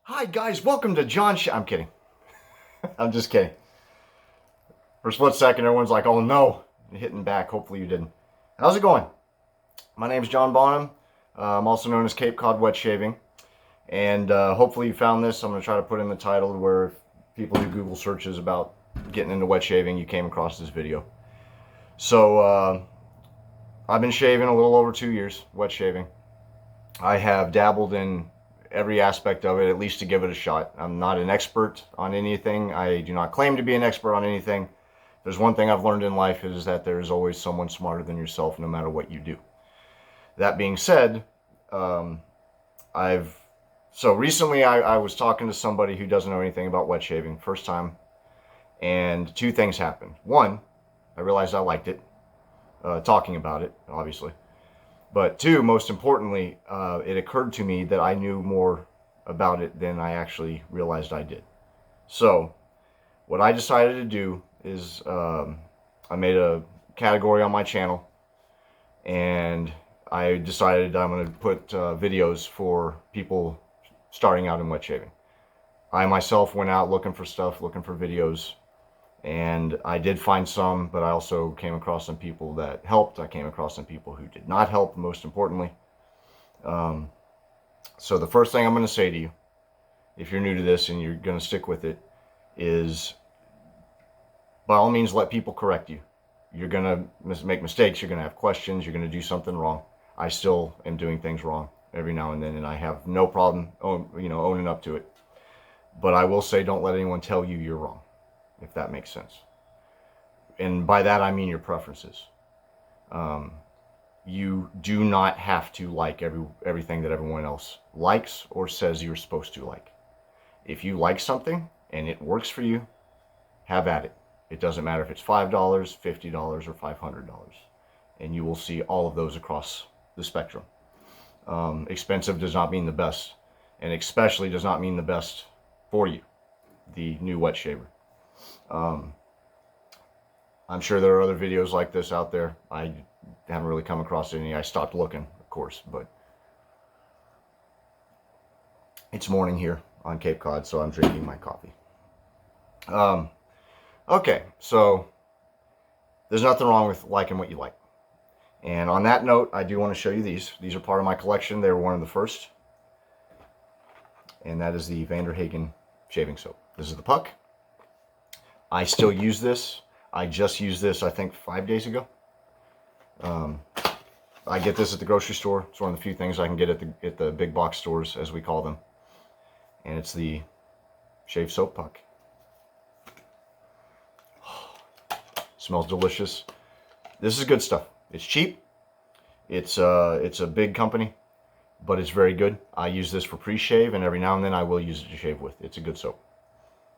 Hi guys, welcome to I'm kidding. I'm just kidding. For a split second, everyone's like, oh no, hitting back. Hopefully you didn't. How's it going? My name's John Bonham. I'm also known as Cape Cod Wet Shaving. And hopefully you found this. I'm going to try to put in the title where if people do Google searches about getting into wet shaving, you came across this video. So I've been shaving a little over 2 years, wet shaving. I have dabbled in every aspect of it, at least to give it a shot. I'm not an expert on anything. I do not claim to be an expert on anything. There's one thing I've learned in life is that there's always someone smarter than yourself no matter what you do. That being said, recently I was talking to somebody who doesn't know anything about wet shaving, first time, and two things happened. One, I realized I liked it, talking about it, obviously. But two, most importantly, it occurred to me that I knew more about it than I actually realized I did. So what I decided to do is I made a category on my channel, and I decided I'm going to put videos for people starting out in wet shaving. I myself went out looking for stuff, looking for videos, and I did find some, but I also came across some people that helped. I came across some people who did not help, most importantly. So the first thing I'm going to say to you, if you're new to this and you're going to stick with it, is by all means let people correct you. You're going to make mistakes, you're going to have questions, you're going to do something wrong. I still am doing things wrong every now and then, and I have no problem owning up to it. But I will say, don't let anyone tell you you're wrong, if that makes sense. And by that I mean your preferences. You do not have to like everything that everyone else likes or says you're supposed to like. If you like something and it works for you, have at it. It doesn't matter if it's $5, $50, or $500. And you will see all of those across the spectrum. Expensive does not mean the best, and especially does not mean the best for you, the new wet shaver. I'm sure there are other videos like this out there. I haven't really come across any. I stopped looking, of course, but it's morning here on Cape Cod, so I'm drinking my coffee. Okay, so there's nothing wrong with liking what you like. And on that note, I do want to show you these. These are part of my collection. They were one of the first. And that is the Vanderhagen shaving soap. This is the puck. I still use this. I just used this, I think, 5 days ago. I get this at the grocery store. It's one of the few things I can get at the big box stores, as we call them. And it's the shave soap puck. Smells delicious. This is good stuff. It's cheap. It's a big company, but it's very good. I use this for pre-shave, and every now and then I will use it to shave with. It's a good soap.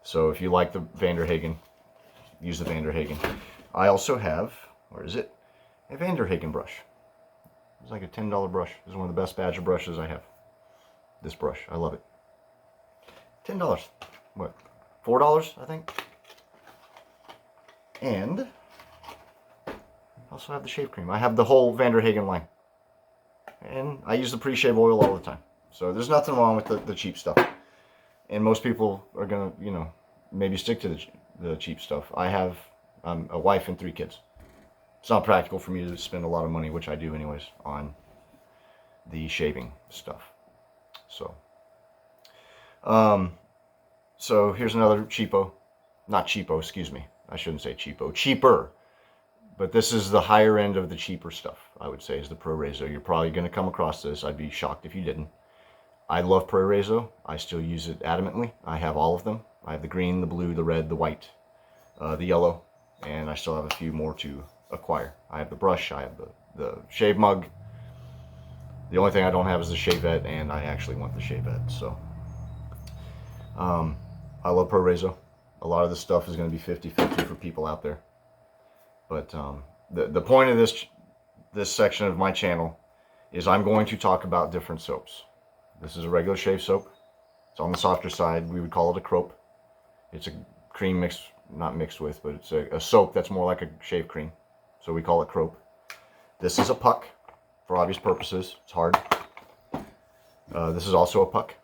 So if you like the Vanderhagen, use the Vanderhagen. I also have, where is it? A Vanderhagen brush. It's like a $10 brush. This is one of the best badger brushes I have. This brush, I love it. $10. What? $4, I think. And I also have the shave cream. I have the whole Vanderhagen line. And I use the pre-shave oil all the time. So there's nothing wrong with the cheap stuff. And most people are going to, maybe stick to the cheap stuff. I have a wife and 3 kids. It's not practical for me to spend a lot of money, which I do anyways, on the shaving stuff. So here's another cheapo. Not cheapo, excuse me. I shouldn't say cheapo. Cheaper. But this is the higher end of the cheaper stuff, I would say, is the Pro Rezo. You're probably going to come across this. I'd be shocked if you didn't. I love Pro Rezo. I still use it adamantly. I have all of them. I have the green, the blue, the red, the white, the yellow, and I still have a few more to acquire. I have the brush. I have the shave mug. The only thing I don't have is the shavette, and I actually want the shavette. So I love Pro Rezo. A lot of this stuff is going to be 50-50 for people out there. But the point of this section of my channel is I'm going to talk about different soaps. This is a regular shave soap. It's on the softer side. We would call it a crope. It's a cream mixed, not mixed with, but it's a soap that's more like a shave cream. So we call it crope. This is a puck for obvious purposes. It's hard. This is also a puck.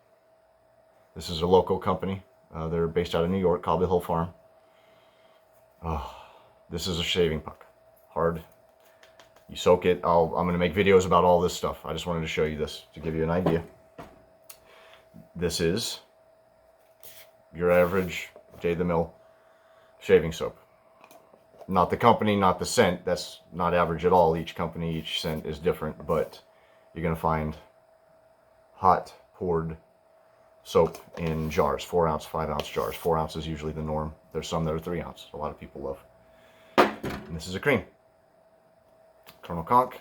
This is a local company. They're based out of New York, Cobble Hill Farm. Oh, this is a shaving puck. Hard. You soak it. I'm going to make videos about all this stuff. I just wanted to show you this to give you an idea. This is your average day-the-mill shaving soap. Not the company, not the scent. That's not average at all. Each company, each scent is different, but you're going to find hot poured soap in jars, 4-ounce, 5-ounce jars. 4 ounce is usually the norm. There's some that are 3 ounce. A lot of people love. And this is a cream. Colonel Conk.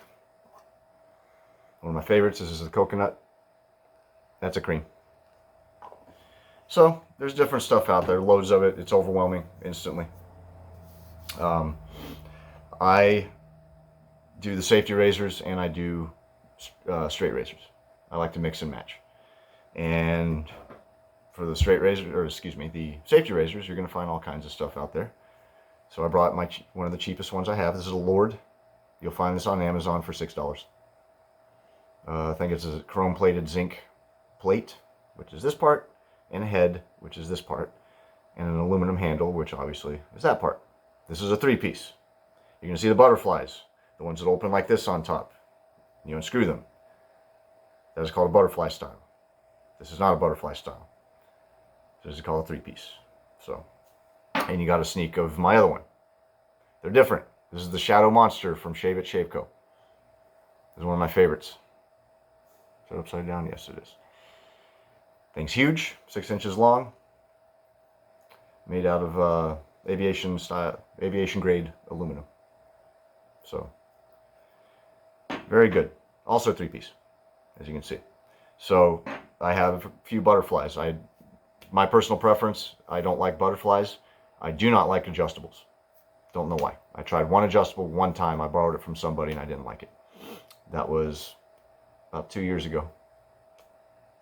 One of my favorites. This is the coconut. That's a cream. So there's different stuff out there. Loads of it. It's overwhelming instantly. I do the safety razors and I do straight razors. I like to mix and match. And for the straight razor, or excuse me, the safety razors, you're going to find all kinds of stuff out there. So I brought one of the cheapest ones I have. This is a Lord. You'll find this on Amazon for $6. I think it's a chrome-plated zinc plate, which is this part, and a head, which is this part, and an aluminum handle, which obviously is that part. This is a 3-piece. You're going to see the butterflies, the ones that open like this on top. You unscrew them. That is called a butterfly style. This is not a butterfly style. This is called a 3-piece. So, and you got a sneak of my other one. They're different. This is the Shadow Monster from Shave It Shave Co. This is one of my favorites. Is it upside down? Yes, it is. Thing's huge, 6 inches long. Made out of aviation grade aluminum. So, very good. Also 3-piece, as you can see. So, I have a few butterflies. My personal preference, I don't like butterflies. I do not like adjustables. Don't know why. I tried one adjustable one time. I borrowed it from somebody and I didn't like it. That was about 2 years ago.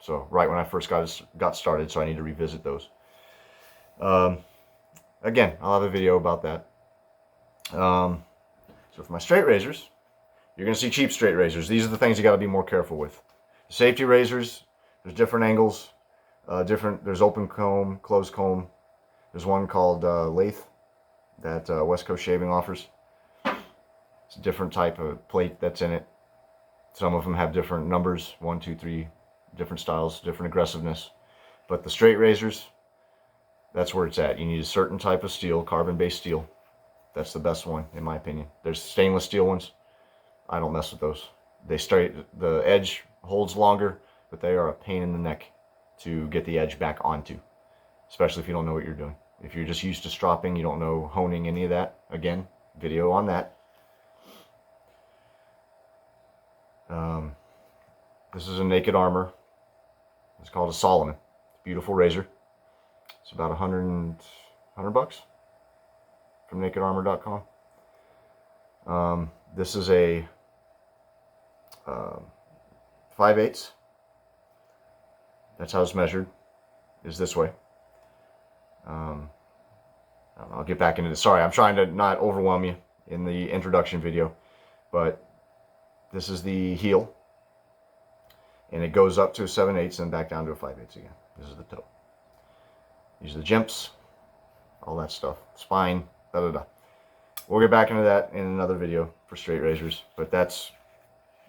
So right when I first got started, so I need to revisit those. Again, I'll have a video about that. So for my straight razors, you're going to see cheap straight razors. These are the things you got to be more careful with. The safety razors, there's different angles. There's open comb, closed comb. There's one called lathe that West Coast Shaving offers. It's a different type of plate that's in it. Some of them have different numbers, 1, 2, 3, different styles, different aggressiveness. But the straight razors, that's where it's at. You need a certain type of steel, carbon-based steel. That's the best one, in my opinion. There's stainless steel ones. I don't mess with those. The edge holds longer, but they are a pain in the neck to get the edge back onto, especially if you don't know what you're doing. If you're just used to stropping, you don't know honing any of that. Again, video on that. This is a Naked Armor. It's called a Solomon. Beautiful razor. It's about $100 from nakedarmor.com. This is a 5/8. That's how it's measured, is this way. I'll get back into this. Sorry, I'm trying to not overwhelm you in the introduction video, but this is the heel, and it goes up to a 7/8 and back down to a 5/8 again. This is the toe. These are the jimps, all that stuff, spine, da da da. We'll get back into that in another video for straight razors, but that's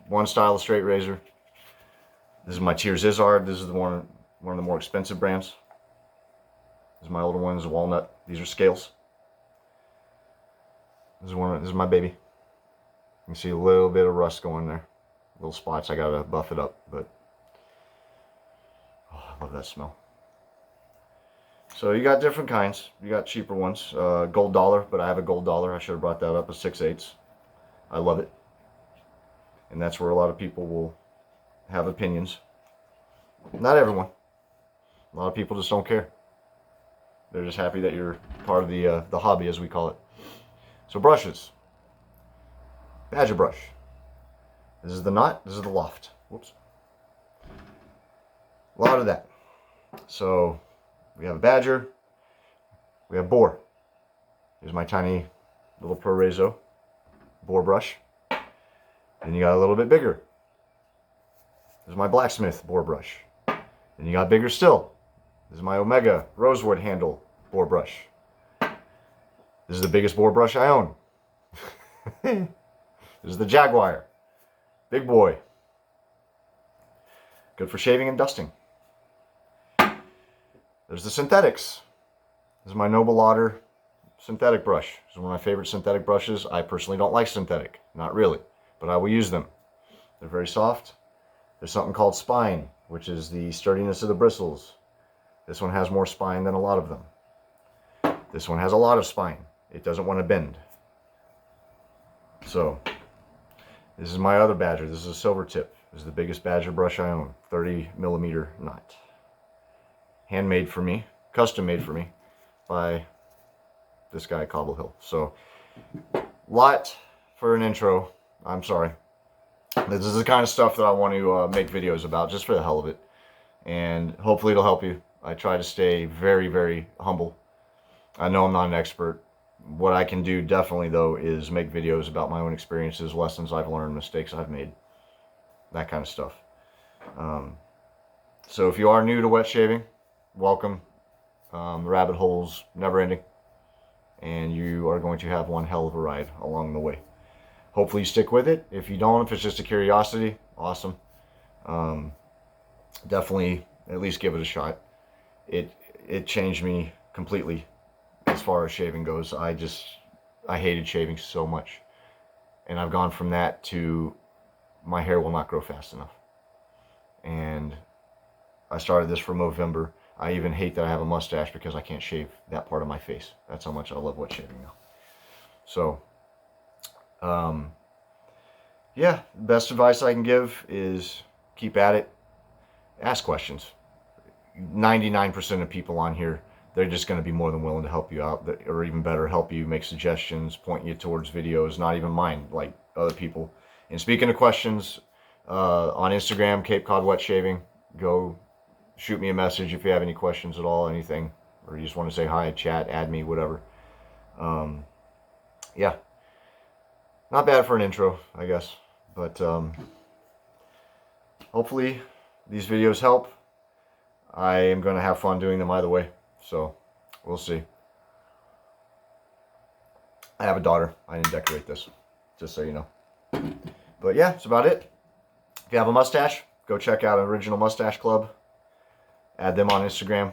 one style of straight razor. This is my Tears Izzard. This is one of the more expensive brands. This is my older one. This is walnut. These are scales. This is my baby. You can see a little bit of rust going there. Little spots. I gotta buff it up, but oh, I love that smell. So you got different kinds. You got cheaper ones. Gold dollar, but I have a gold dollar. I should have brought that up, a 6/8. I love it. And that's where a lot of people will have opinions. Not everyone. A lot of people just don't care. They're just happy that you're part of the hobby, as we call it. So brushes. Badger brush. This is the knot. This is the loft. Whoops. A lot of that. So we have a badger. We have boar. Here's my tiny little Pro-Rezo boar brush. Then you got a little bit bigger. This is my blacksmith boar brush. Then you got bigger still. This is my Omega Rosewood handle boar brush. This is the biggest boar brush I own. This is the Jaguar. Big boy. Good for shaving and dusting. There's the synthetics. This is my Noble Otter synthetic brush. This is one of my favorite synthetic brushes. I personally don't like synthetic. Not really. But I will use them. They're very soft. There's something called spine, which is the sturdiness of the bristles. This one has more spine than a lot of them. This one has a lot of spine. It doesn't want to bend. So, this is my other Badger. This is a silver tip. This is the biggest Badger brush I own. 30mm knot. Handmade for me. Custom made for me by this guy, Cobble Hill. So, lot for an intro. I'm sorry. This is the kind of stuff that I want to make videos about, just for the hell of it. And hopefully it'll help you. I try to stay very, very humble. I know I'm not an expert. What I can do definitely, though, is make videos about my own experiences, lessons I've learned, mistakes I've made. That kind of stuff. So if you are new to wet shaving, welcome. The rabbit hole's never ending. And you are going to have one hell of a ride along the way. Hopefully you stick with it. If you don't, if it's just a curiosity, awesome. Definitely at least give it a shot. It changed me completely as far as shaving goes. I hated shaving so much. And I've gone from that to my hair will not grow fast enough. And I started this from November. I even hate that I have a mustache because I can't shave that part of my face. That's how much I love wet shaving now. So, yeah, best advice I can give is keep at it. Ask questions. 99% of people on here, they're just going to be more than willing to help you out, or even better, help you make suggestions, point you towards videos, not even mine, like other people. And speaking of questions, on Instagram, Cape Cod Wet Shaving, go shoot me a message if you have any questions at all, anything, or you just want to say hi, chat, add me, whatever. Yeah, not bad for an intro, I guess, but hopefully these videos help. I am going to have fun doing them either way, so we'll see. I have a daughter. I didn't decorate this, just so you know. But yeah, that's about it. If you have a mustache, go check out Original Mustache Club. Add them on Instagram.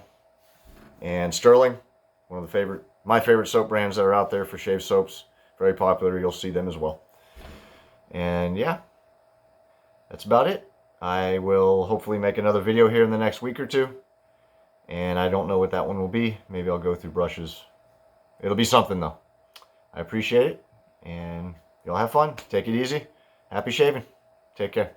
And Sterling, one of my favorite soap brands that are out there for shave soaps. Very popular. You'll see them as well. And yeah, that's about it. I will hopefully make another video here in the next week or two. And I don't know what that one will be. Maybe I'll go through brushes. It'll be something though. I appreciate it. And y'all have fun. Take it easy. Happy shaving. Take care.